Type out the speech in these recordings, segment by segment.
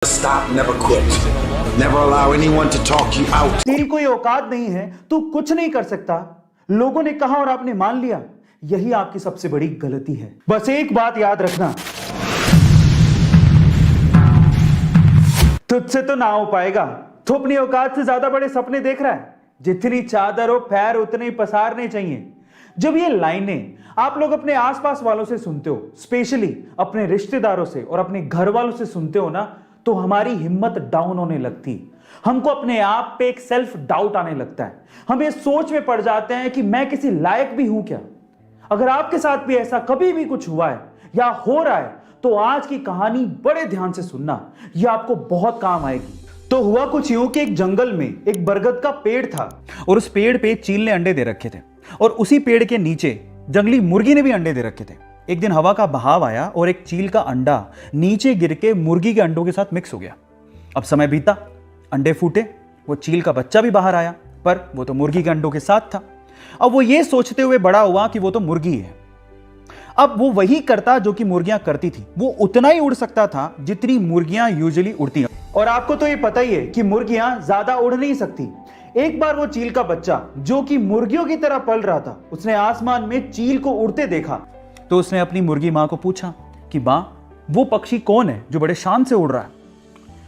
Stop, never quit. Never allow anyone to talk you out. तेरी कोई औकात नहीं है, तू कुछ नहीं कर सकता, लोगों ने कहा और आपने मान लिया। यही आपकी सबसे बड़ी गलती है। बस एक बात याद रखना, तुझसे तो ना हो पाएगा। तू अपनी औकात से ज्यादा बड़े सपने देख रहा है। जितनी चादर हो पैर उतने ही पसारने चाहिए। जब ये लाइनें आप लोग अपने आसपास वालों से सुनते हो, स्पेशली अपने रिश्तेदारों से और अपने घर वालों से सुनते हो ना, तो हमारी हिम्मत डाउन होने लगती। हमको अपने आप पे एक सेल्फ डाउट आने लगता है। हम ये सोच में पड़ जाते हैं कि मैं किसी लायक भी हूं क्या। अगर आपके साथ भी ऐसा कभी भी कुछ हुआ है या हो रहा है, तो आज की कहानी बड़े ध्यान से सुनना, यह आपको बहुत काम आएगी। तो हुआ कुछ यूं कि एक जंगल में एक बरगद का पेड़ था और उस पेड़ पे चील ने अंडे दे रखे थे और उसी पेड़ के नीचे जंगली मुर्गी ने भी अंडे दे रखे थे। एक दिन हवा का बहाव आया और एक चील का अंडा नीचे गिर के मुर्गी के अंडों के साथ मिक्स हो गया। अब समय बीता, अंडे फूटे, वो चील का बच्चा भी बाहर आया, पर वो तो मुर्गी के अंडों के साथ था। अब वो ये सोचते हुए बड़ा हुआ कि वो तो मुर्गी है। अब वो वही करता जो कि मुर्गियां करती थी। वो उतना ही उड़ सकता था जितनी मुर्गियां यूजुअली उड़ती हैं। और आपको तो ये पता ही है कि मुर्गियां ज्यादा उड़ नहीं सकती। एक बार वो चील का बच्चा जो कि मुर्गियों की तरह पल रहा था, उसने आसमान में चील को उड़ते देखा। तो उसने अपनी मुर्गी मां को पूछा कि मां, वो पक्षी कौन है जो बड़े शान से उड़ रहा है?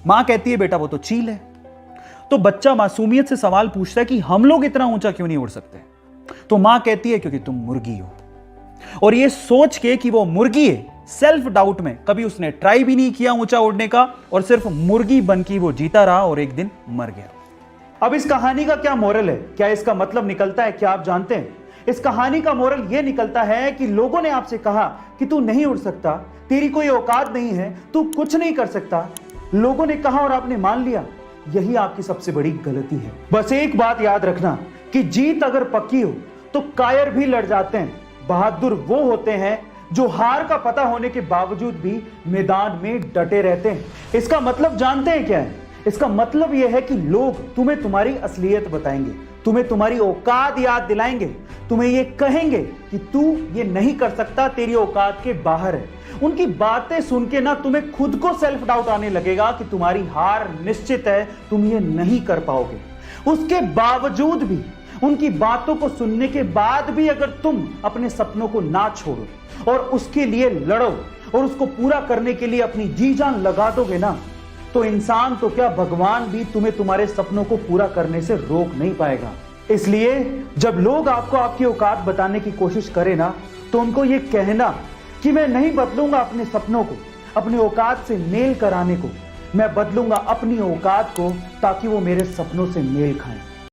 मां कहती है, बेटा वो तो चील है। तो बच्चा मासूमियत से सवाल पूछता है कि हम लोग इतना ऊंचा क्यों नहीं उड़ सकते? तो मां कहती है, क्योंकि तुम मुर्गी हो। और ये सोच के कि वो मुर्गी है, सेल्फ डाउट में कभी उसने ट्राई भी नहीं किया ऊंचा उड़ने का और सिर्फ मुर्गी बन के वो जीता रहा और एक दिन मर गया। अब इस कहानी का क्या मोरल है? क्या इसका मतलब निकलता है, क्या आप जानते हैं? इस कहानी का मोरल यह निकलता है कि लोगों ने आपसे कहा कि तू नहीं उड़ सकता, तेरी कोई औकात नहीं है, तू कुछ नहीं कर सकता, लोगों ने कहा और आपने मान लिया। यही आपकी सबसे बड़ी गलती है। बस एक बात याद रखना कि जीत अगर पक्की हो तो कायर भी लड़ जाते हैं। बहादुर वो होते हैं जो हार का पता होने के बावजूद भी मैदान में डटे रहते हैं। इसका मतलब जानते हैं क्या है? इसका मतलब यह है कि लोग तुम्हें तुम्हारी असलियत बताएंगे, तुम्हें तुम्हारी औकात याद दिलाएंगे, तुम्हें यह कहेंगे कि तू ये नहीं कर सकता, तेरी औकात के बाहर है। उनकी बातें सुन के ना तुम्हें खुद को सेल्फ डाउट आने लगेगा कि तुम्हारी हार निश्चित है, तुम ये नहीं कर पाओगे। उसके बावजूद भी, उनकी बातों को सुनने के बाद भी अगर तुम अपने सपनों को ना छोड़ो और उसके लिए लड़ो और उसको पूरा करने के लिए अपनी जी जान लगा दोगे ना, तो इंसान तो क्या, भगवान भी तुम्हें तुम्हारे सपनों को पूरा करने से रोक नहीं पाएगा। इसलिए जब लोग आपको आपकी औकात बताने की कोशिश करें ना, तो उनको ये कहना कि मैं नहीं बदलूंगा अपने सपनों को, अपनी औकात से मेल कराने को। मैं बदलूंगा अपनी औकात को ताकि वो मेरे सपनों से मेल खाएं।